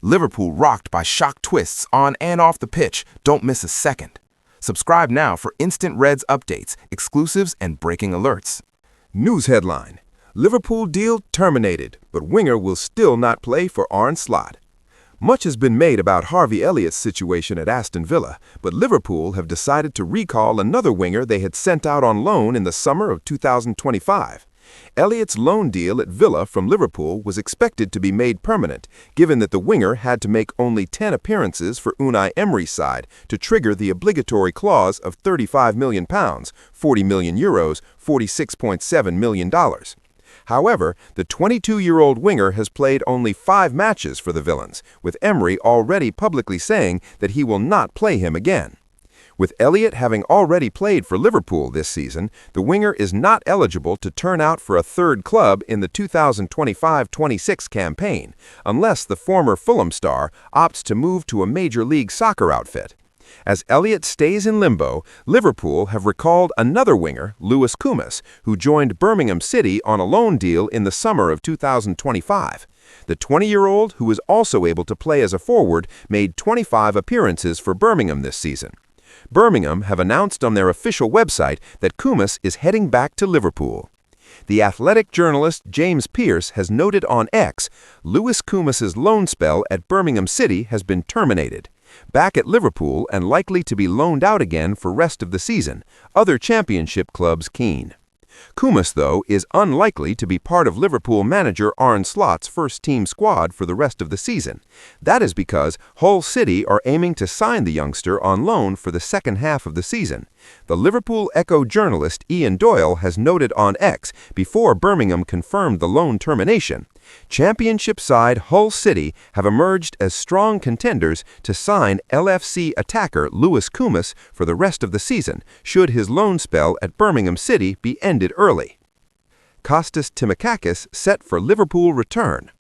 Liverpool rocked by shock twists on and off the pitch. Don't miss a second. Subscribe now for instant Reds updates, exclusives, and breaking alerts. News headline: Liverpool deal terminated, but winger will still not play for Arne Slot. Much has been made about Harvey Elliott's situation at Aston Villa, but Liverpool have decided to recall another winger they had sent out on loan in the summer of 2025. Elliott's loan deal at Villa from Liverpool was expected to be made permanent, given that the winger had to make only 10 appearances for Unai Emery's side to trigger the obligatory clause of £35 million, €40 million, $46.7 million. However, the 22-year-old winger has played only 5 matches for the Villains, with Emery already publicly saying that he will not play him again. With Elliott having already played for Liverpool this season, the winger is not eligible to turn out for a third club in the 2025-26 campaign, unless the former Fulham star opts to move to a Major League Soccer outfit. As Elliott stays in limbo, Liverpool have recalled another winger, Lewis Kumas, who joined Birmingham City on a loan deal in the summer of 2025. The 20-year-old, who is also able to play as a forward, made 25 appearances for Birmingham this season. Birmingham have announced on their official website that Kumas is heading back to Liverpool. The Athletic journalist James Pearce has noted on X, Lewis Kumas's loan spell at Birmingham City has been terminated. Back at Liverpool and likely to be loaned out again for rest of the season, other championship clubs keen. Kumas, though, is unlikely to be part of Liverpool manager Arne Slot's first-team squad for the rest of the season. That is because Hull City are aiming to sign the youngster on loan for the second half of the season. The Liverpool Echo journalist Ian Doyle has noted on X, before Birmingham confirmed the loan termination, Championship side Hull City have emerged as strong contenders to sign LFC attacker Lewis Kumas for the rest of the season, should his loan spell at Birmingham City be ended early. Kostas Tsimikas set for Liverpool return.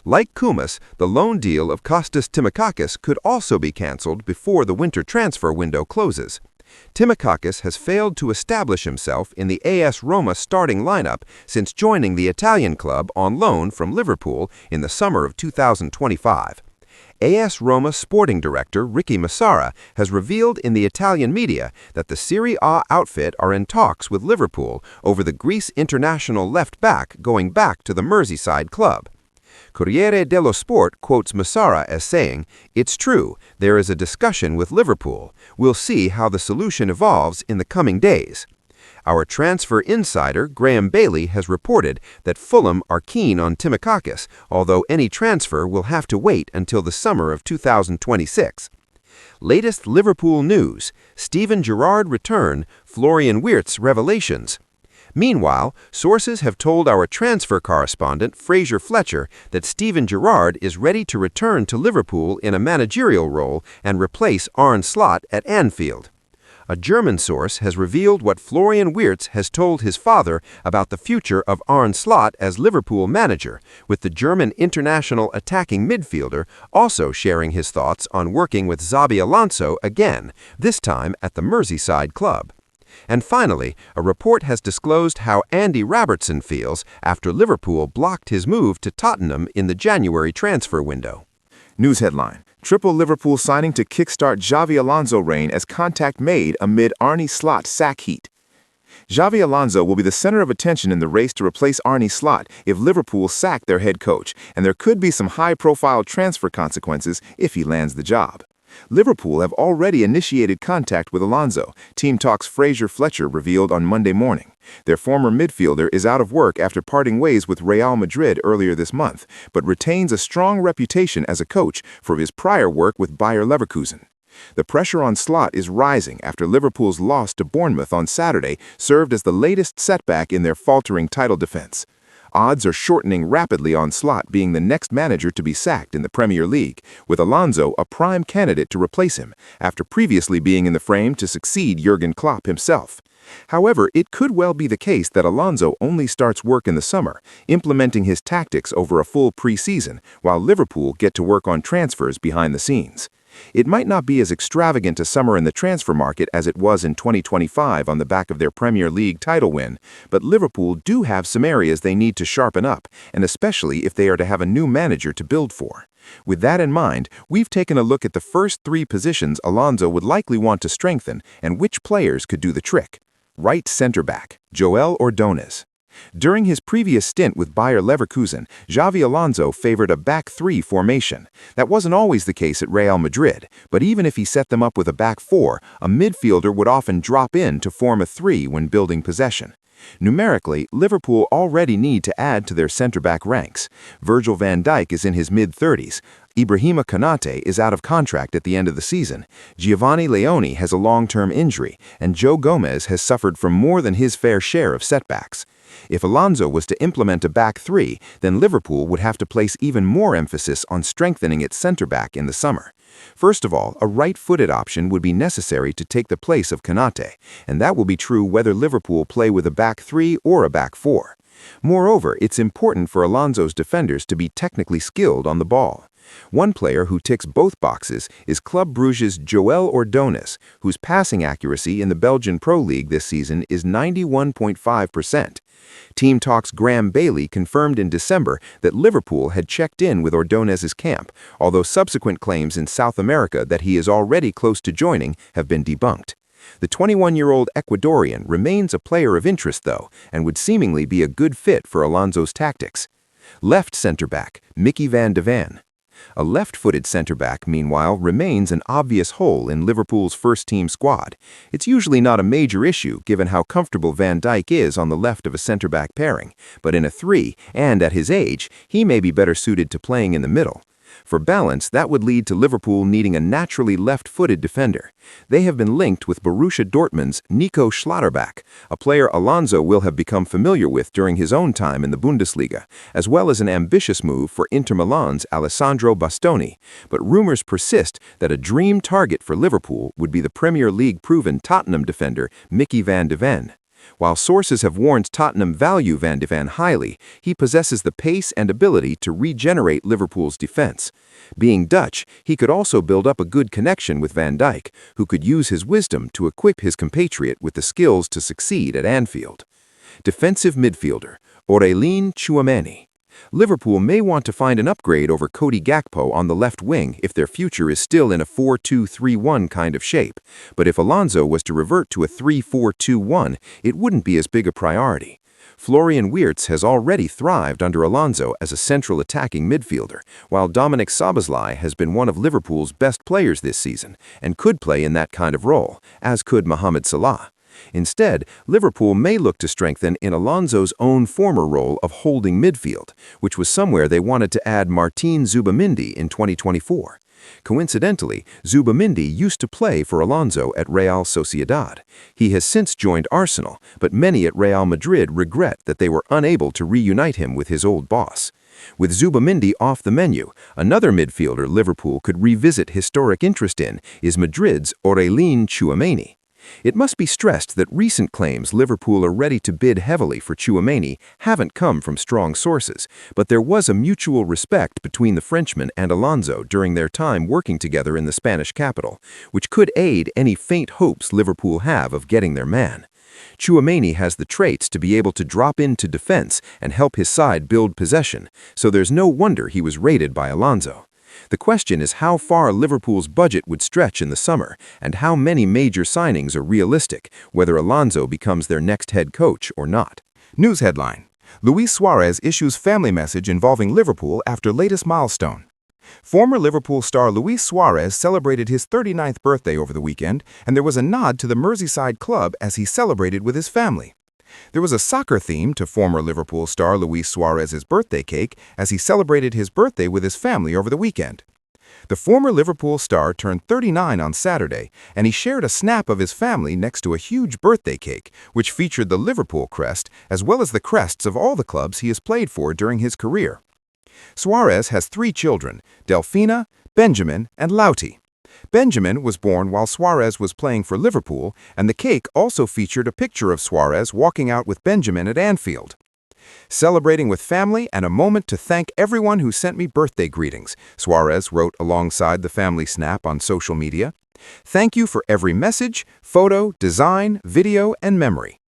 Like Kumas, the loan deal of Kostas Tsimikas could also be cancelled before the winter transfer window closes. Tsimikas has failed to establish himself in the AS Roma starting lineup since joining the Italian club on loan from Liverpool in the summer of 2025. AS Roma sporting director Ricky Massara has revealed in the Italian media that the Serie A outfit are in talks with Liverpool over the Greece international left back going back to the Merseyside club. Corriere dello Sport quotes Massara as saying, "It's true, there is a discussion with Liverpool. We'll see how the solution evolves in the coming days." Our transfer insider, Graham Bailey, has reported that Fulham are keen on Tsimikas, although any transfer will have to wait until the summer of 2026. Latest Liverpool news: Steven Gerrard return, Florian Wirtz revelations. Meanwhile, sources have told our transfer correspondent Fraser Fletcher that Steven Gerrard is ready to return to Liverpool in a managerial role and replace Arne Slot at Anfield. A German source has revealed what Florian Wirtz has told his father about the future of Arne Slot as Liverpool manager, with the German international attacking midfielder also sharing his thoughts on working with Xabi Alonso again, this time at the Merseyside club. And finally, a report has disclosed how Andy Robertson feels after Liverpool blocked his move to Tottenham in the January transfer window. News headline: Triple Liverpool signing to kickstart Xabi Alonso reign as contact made amid Arne Slot sack heat. Xabi Alonso will be the center of attention in the race to replace Arne Slot if Liverpool sack their head coach, and there could be some high-profile transfer consequences if he lands the job. Liverpool have already initiated contact with Alonso, Team Talk's Fraser Fletcher revealed on Monday morning. Their former midfielder is out of work after parting ways with Real Madrid earlier this month, but retains a strong reputation as a coach for his prior work with Bayer Leverkusen. The pressure on Slot is rising after Liverpool's loss to Bournemouth on Saturday served as the latest setback in their faltering title defense. Odds are shortening rapidly on Slot being the next manager to be sacked in the Premier League, with Alonso a prime candidate to replace him, after previously being in the frame to succeed Jurgen Klopp himself. However, it could well be the case that Alonso only starts work in the summer, implementing his tactics over a full pre-season, while Liverpool get to work on transfers behind the scenes. It might not be as extravagant a summer in the transfer market as it was in 2025 on the back of their Premier League title win, but Liverpool do have some areas they need to sharpen up, and especially if they are to have a new manager to build for. With that in mind, we've taken a look at the first 3 positions Alonso would likely want to strengthen and which players could do the trick. Right center back, Joel Ordóñez. During his previous stint with Bayer Leverkusen, Xabi Alonso favored a back 3 formation. That wasn't always the case at Real Madrid, but even if he set them up with a back 4, a midfielder would often drop in to form a 3 when building possession. Numerically, Liverpool already need to add to their center-back ranks. Virgil van Dijk is in his mid-30s. Ibrahima Konate is out of contract at the end of the season. Giovanni Leone has a long-term injury, and Joe Gomez has suffered from more than his fair share of setbacks. If Alonso was to implement a back 3, then Liverpool would have to place even more emphasis on strengthening its center-back in the summer. First of all, a right-footed option would be necessary to take the place of Konate, and that will be true whether Liverpool play with a back 3 or a back 4. Moreover, it's important for Alonso's defenders to be technically skilled on the ball. One player who ticks both boxes is Club Brugge's Joel Ordóñez, whose passing accuracy in the Belgian Pro League this season is 91.5%. Team Talk's Graham Bailey confirmed in December that Liverpool had checked in with Ordóñez's camp, although subsequent claims in South America that he is already close to joining have been debunked. The 21-year-old Ecuadorian remains a player of interest, though, and would seemingly be a good fit for Alonso's tactics. Left center-back, Mickey van de Ven. A left-footed center-back, meanwhile, remains an obvious hole in Liverpool's first-team squad. It's usually not a major issue given how comfortable Van Dijk is on the left of a center-back pairing, but in a 3, and at his age, he may be better suited to playing in the middle. For balance, that would lead to Liverpool needing a naturally left-footed defender. They have been linked with Borussia Dortmund's Nico Schlotterbeck, a player Alonso will have become familiar with during his own time in the Bundesliga, as well as an ambitious move for Inter Milan's Alessandro Bastoni. But rumors persist that a dream target for Liverpool would be the Premier League-proven Tottenham defender Mickey van de Ven. While sources have warned Tottenham value Van de Ven highly, he possesses the pace and ability to regenerate Liverpool's defense. Being Dutch, he could also build up a good connection with Van Dijk, who could use his wisdom to equip his compatriot with the skills to succeed at Anfield. Defensive midfielder, Aurélien Tchouameni. Liverpool may want to find an upgrade over Cody Gakpo on the left wing if their future is still in a 4-2-3-1 kind of shape, but if Alonso was to revert to a 3-4-2-1, it wouldn't be as big a priority. Florian Wirtz has already thrived under Alonso as a central attacking midfielder, while Dominic Szoboszlai has been one of Liverpool's best players this season and could play in that kind of role, as could Mohamed Salah. Instead, Liverpool may look to strengthen in Alonso's own former role of holding midfield, which was somewhere they wanted to add Martin Zubamendi in 2024. Coincidentally, Zubamendi used to play for Alonso at Real Sociedad. He has since joined Arsenal, but many at Real Madrid regret that they were unable to reunite him with his old boss. With Zubamendi off the menu, another midfielder Liverpool could revisit historic interest in is Madrid's Aurélien Tchouameni. It must be stressed that recent claims Liverpool are ready to bid heavily for Tchouameni haven't come from strong sources, but there was a mutual respect between the Frenchman and Alonso during their time working together in the Spanish capital, which could aid any faint hopes Liverpool have of getting their man. Tchouameni has the traits to be able to drop into defense and help his side build possession, so there's no wonder he was rated by Alonso. The question is how far Liverpool's budget would stretch in the summer and how many major signings are realistic, whether Alonso becomes their next head coach or not. News headline: Luis Suarez issues family message involving Liverpool after latest milestone. Former Liverpool star Luis Suarez celebrated his 39th birthday over the weekend, and there was a nod to the Merseyside club as he celebrated with his family. There was a soccer theme to former Liverpool star Luis Suarez's birthday cake as he celebrated his birthday with his family over the weekend. The former Liverpool star turned 39 on Saturday, and he shared a snap of his family next to a huge birthday cake, which featured the Liverpool crest as well as the crests of all the clubs he has played for during his career. Suarez has 3 children, Delfina, Benjamin, and Lauti. Benjamin was born while Suarez was playing for Liverpool, and the cake also featured a picture of Suarez walking out with Benjamin at Anfield. Celebrating with family and a moment to thank everyone who sent me birthday greetings, Suarez wrote alongside the family snap on social media. Thank you for every message, photo, design, video, and memory.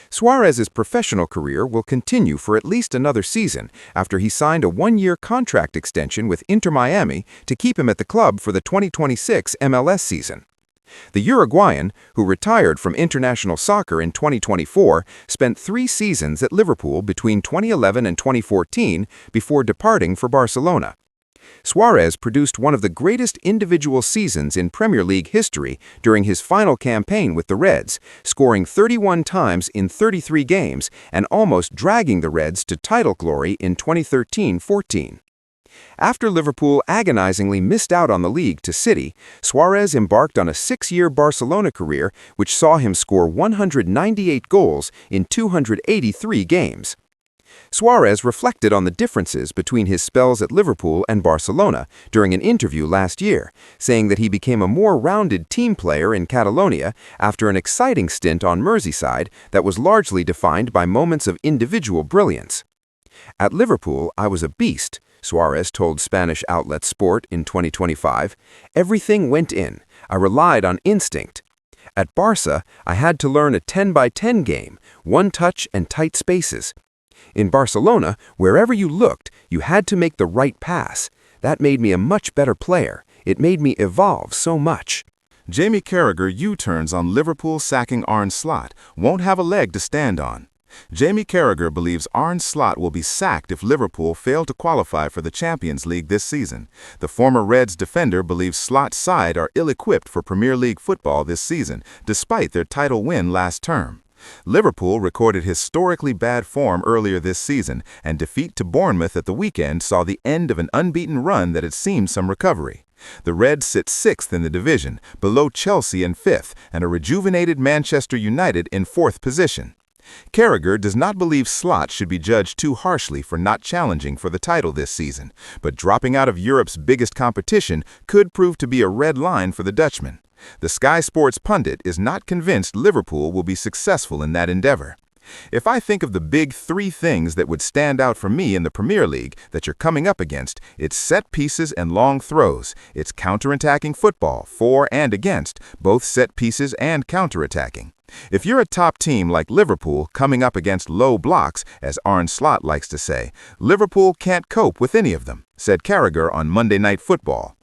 Suarez's professional career will continue for at least another season after he signed a one-year contract extension with Inter Miami to keep him at the club for the 2026 MLS season. The Uruguayan, who retired from international soccer in 2024, spent 3 seasons at Liverpool between 2011 and 2014 before departing for Barcelona. Suarez produced one of the greatest individual seasons in Premier League history during his final campaign with the Reds, scoring 31 times in 33 games and almost dragging the Reds to title glory in 2013-14. After Liverpool agonizingly missed out on the league to City, Suarez embarked on a 6-year Barcelona career which saw him score 198 goals in 283 games. Suarez reflected on the differences between his spells at Liverpool and Barcelona during an interview last year, saying that he became a more rounded team player in Catalonia after an exciting stint on Merseyside that was largely defined by moments of individual brilliance. "At Liverpool, I was a beast," Suarez told Spanish outlet Sport in 2025. "Everything went in. I relied on instinct. At Barca, I had to learn a 10-by-10 game, one touch and tight spaces. In Barcelona, wherever you looked, you had to make the right pass. That made me a much better player. It made me evolve so much." Jamie Carragher U-turns on Liverpool sacking Arne Slot won't have a leg to stand on. Jamie Carragher believes Arne Slot will be sacked if Liverpool fail to qualify for the Champions League this season. The former Reds defender believes Slot's side are ill-equipped for Premier League football this season, despite their title win last term. Liverpool recorded historically bad form earlier this season, and defeat to Bournemouth at the weekend saw the end of an unbeaten run that had seen some recovery. The Reds sit 6th in the division, below Chelsea in 5th, and a rejuvenated Manchester United in 4th position. Carragher does not believe Slot should be judged too harshly for not challenging for the title this season, but dropping out of Europe's biggest competition could prove to be a red line for the Dutchman. The Sky Sports pundit is not convinced Liverpool will be successful in that endeavor. "If I think of the big 3 things that would stand out for me in the Premier League that you're coming up against, it's set pieces and long throws. It's counterattacking football, for and against, both set pieces and counterattacking. If you're a top team like Liverpool coming up against low blocks, as Arne Slot likes to say, Liverpool can't cope with any of them," said Carragher on Monday Night Football.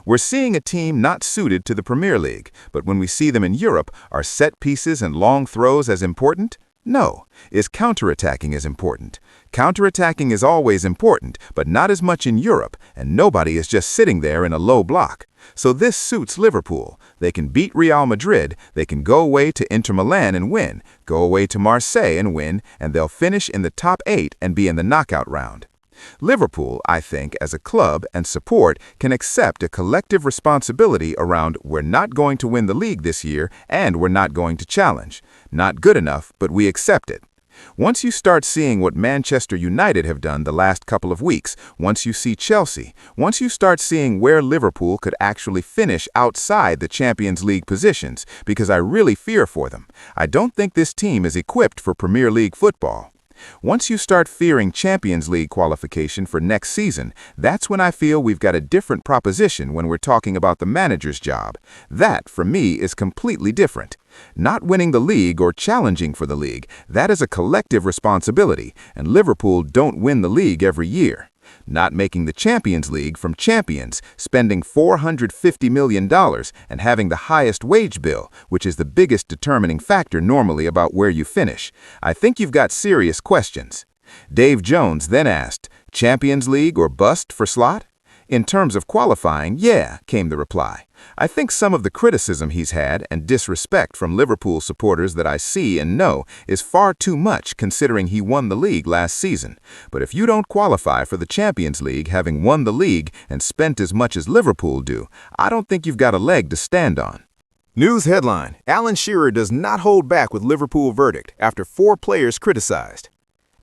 "We're seeing a team not suited to the Premier League, but when we see them in Europe, are set pieces and long throws as important? No. Is counterattacking as important? Counterattacking is always important, but not as much in Europe, and nobody is just sitting there in a low block. So this suits Liverpool. They can beat Real Madrid, they can go away to Inter Milan and win, go away to Marseille and win, and they'll finish in the top 8 and be in the knockout round. Liverpool, I think, as a club and support, can accept a collective responsibility around we're not going to win the league this year and we're not going to challenge. Not good enough, but we accept it. Once you start seeing what Manchester United have done the last couple of weeks, once you see Chelsea, once you start seeing where Liverpool could actually finish outside the Champions League positions, because I really fear for them. I don't think this team is equipped for Premier League football. Once you start fearing Champions League qualification for next season, that's when I feel we've got a different proposition when we're talking about the manager's job. That, for me, is completely different. Not winning the league or challenging for the league, that is a collective responsibility, and Liverpool don't win the league every year. Not making the Champions League from champions, spending $450 million and having the highest wage bill, which is the biggest determining factor normally about where you finish. I think you've got serious questions. Dave Jones then asked, Champions League or bust for Slot? In terms of qualifying, yeah, came the reply. I think some of the criticism he's had and disrespect from Liverpool supporters that I see and know is far too much considering he won the league last season. But if you don't qualify for the Champions League having won the league and spent as much as Liverpool do, I don't think you've got a leg to stand on. News headline: Alan Shearer does not hold back with Liverpool verdict after 4 players criticized.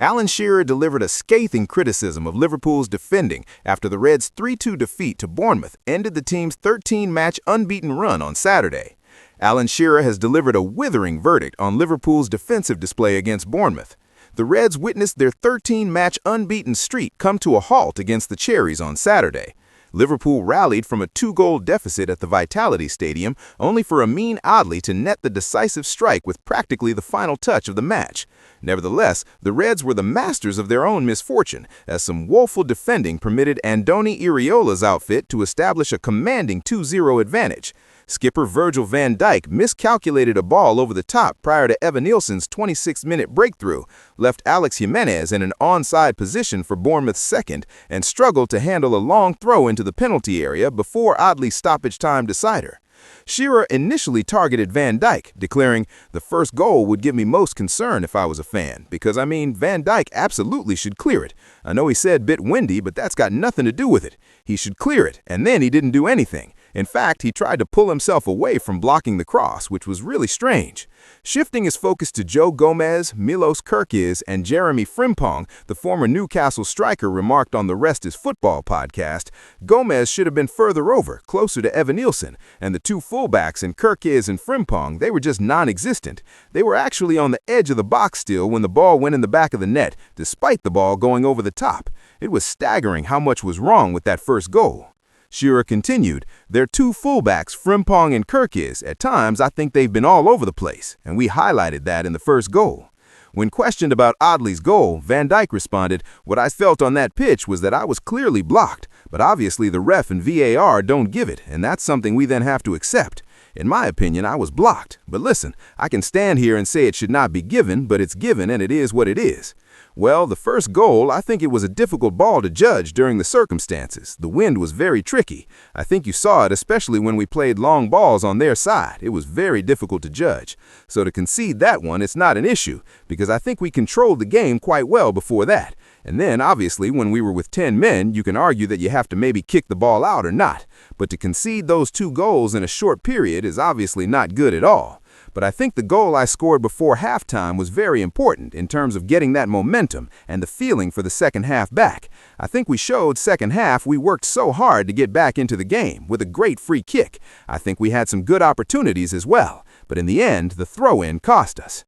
Alan Shearer delivered a scathing criticism of Liverpool's defending after the Reds' 3-2 defeat to Bournemouth ended the team's 13-match unbeaten run on Saturday. Alan Shearer has delivered a withering verdict on Liverpool's defensive display against Bournemouth. The Reds witnessed their 13-match unbeaten streak come to a halt against the Cherries on Saturday. Liverpool rallied from a 2-goal deficit at the Vitality Stadium only for Amin Adli to net the decisive strike with practically the final touch of the match. Nevertheless, the Reds were the masters of their own misfortune, as some woeful defending permitted Andoni Iraola's outfit to establish a commanding 2-0 advantage. Skipper Virgil van Dijk miscalculated a ball over the top prior to Evanilson's 26-minute breakthrough, left Alex Jimenez in an onside position for Bournemouth's second, and struggled to handle a long throw into the penalty area before Adli's stoppage time decider. Shearer initially targeted Van Dijk, declaring, "The first goal would give me most concern if I was a fan, because, Van Dijk absolutely should clear it. I know he said bit windy, but that's got nothing to do with it. He should clear it, and then he didn't do anything. In fact, he tried to pull himself away from blocking the cross, which was really strange." Shifting his focus to Joe Gomez, Milos Kerkez, and Jeremy Frimpong, the former Newcastle striker remarked on the Rest is Football podcast, Gomez should have been further over, closer to Evanilson, and the two fullbacks in Kerkez and Frimpong, they were just non-existent. They were actually on the edge of the box still when the ball went in the back of the net, despite the ball going over the top. It was staggering how much was wrong with that first goal. Shearer continued, "Their two fullbacks, Frimpong and Kerkez, at times I think they've been all over the place, and we highlighted that in the first goal." When questioned about Adli's goal, Van Dijk responded, "What I felt on that pitch was that I was clearly blocked, but obviously the ref and VAR don't give it, and that's something we then have to accept. In my opinion, I was blocked, but listen, I can stand here and say it should not be given, but it's given and it is what it is." Well, the first goal, I think it was a difficult ball to judge during the circumstances. The wind was very tricky. I think you saw it, especially when we played long balls on their side. It was very difficult to judge. So to concede that one, it's not an issue, because I think we controlled the game quite well before that. And then, obviously, when we were with 10 men, you can argue that you have to maybe kick the ball out or not. But to concede those 2 goals in a short period is obviously not good at all. But I think the goal I scored before halftime was very important in terms of getting that momentum and the feeling for the second half back. I think we showed second half we worked so hard to get back into the game with a great free kick. I think we had some good opportunities as well. But in the end, the throw-in cost us.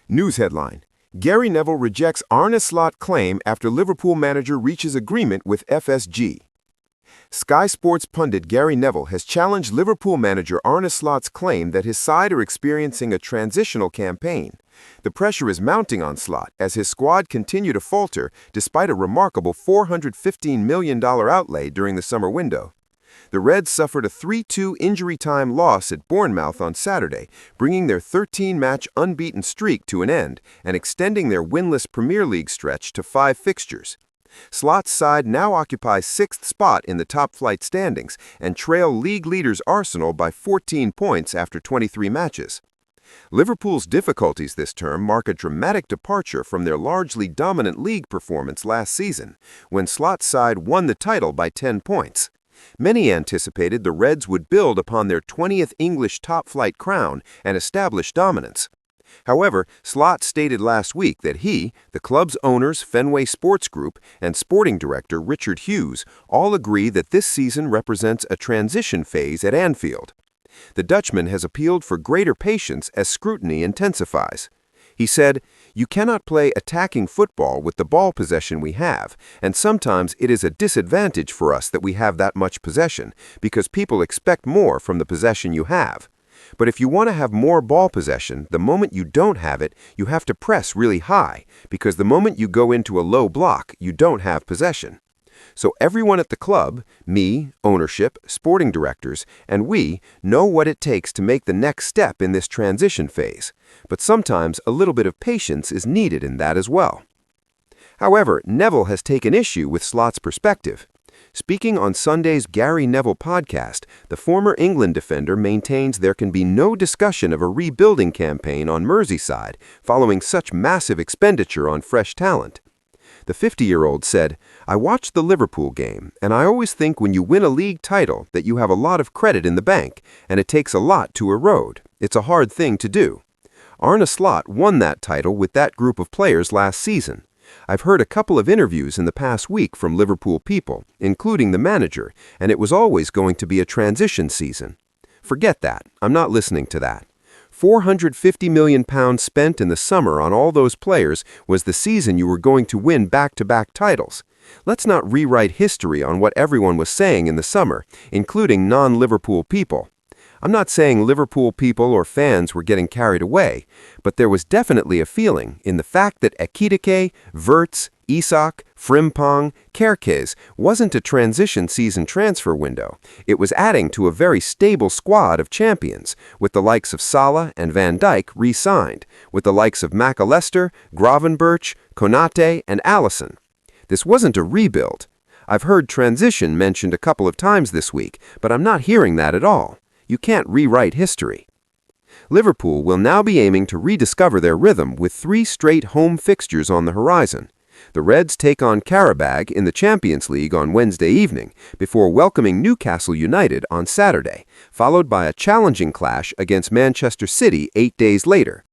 News headline: Gary Neville rejects Arne Slot claim after Liverpool manager reaches agreement with FSG. Sky Sports pundit Gary Neville has challenged Liverpool manager Arne Slot's claim that his side are experiencing a transitional campaign. The pressure is mounting on Slot as his squad continue to falter despite a remarkable $415 million outlay during the summer window. The Reds suffered a 3-2 injury time loss at Bournemouth on Saturday, bringing their 13-match unbeaten streak to an end and extending their winless Premier League stretch to 5 fixtures. Slot's side now occupies 6th spot in the top-flight standings and trail league leaders Arsenal by 14 points after 23 matches. Liverpool's difficulties this term mark a dramatic departure from their largely dominant league performance last season, when Slot's side won the title by 10 points. Many anticipated the Reds would build upon their 20th English top-flight crown and establish dominance. However, Slot stated last week that he, the club's owners, Fenway Sports Group, and sporting director Richard Hughes all agree that this season represents a transition phase at Anfield. The Dutchman has appealed for greater patience as scrutiny intensifies. He said, "You cannot play attacking football with the ball possession we have, and sometimes it is a disadvantage for us that we have that much possession, because people expect more from the possession you have. But if you want to have more ball possession, the moment you don't have it, you have to press really high, because the moment you go into a low block, you don't have possession. So everyone at the club, me, ownership, sporting directors, and we know what it takes to make the next step in this transition phase. But sometimes a little bit of patience is needed in that as well." However, Neville has taken issue with Slot's perspective. Speaking on Sunday's Gary Neville podcast, the former England defender maintains there can be no discussion of a rebuilding campaign on Merseyside following such massive expenditure on fresh talent. The 50-year-old said, "I watched the Liverpool game, and I always think when you win a league title that you have a lot of credit in the bank, and it takes a lot to erode. It's a hard thing to do. Arne Slot won that title with that group of players last season. I've heard a couple of interviews in the past week from Liverpool people, including the manager, and it was always going to be a transition season. Forget that. I'm not listening to that. £450 million spent in the summer on all those players was the season you were going to win back-to-back titles. Let's not rewrite history on what everyone was saying in the summer, including non-Liverpool people. I'm not saying Liverpool people or fans were getting carried away, but there was definitely a feeling in the fact that Ekitike, Wirtz, Isak, Frimpong, Kerkez wasn't a transition season transfer window. It was adding to a very stable squad of champions, with the likes of Salah and Van Dijk re-signed, with the likes of McAllister, Gravenberch, Konate, and Alisson. This wasn't a rebuild. I've heard transition mentioned a couple of times this week, but I'm not hearing that at all. You can't rewrite history. Liverpool will now be aiming to rediscover their rhythm with 3 straight home fixtures on the horizon. The Reds take on Qarabağ in the Champions League on Wednesday evening, before welcoming Newcastle United on Saturday, followed by a challenging clash against Manchester City 8 days later.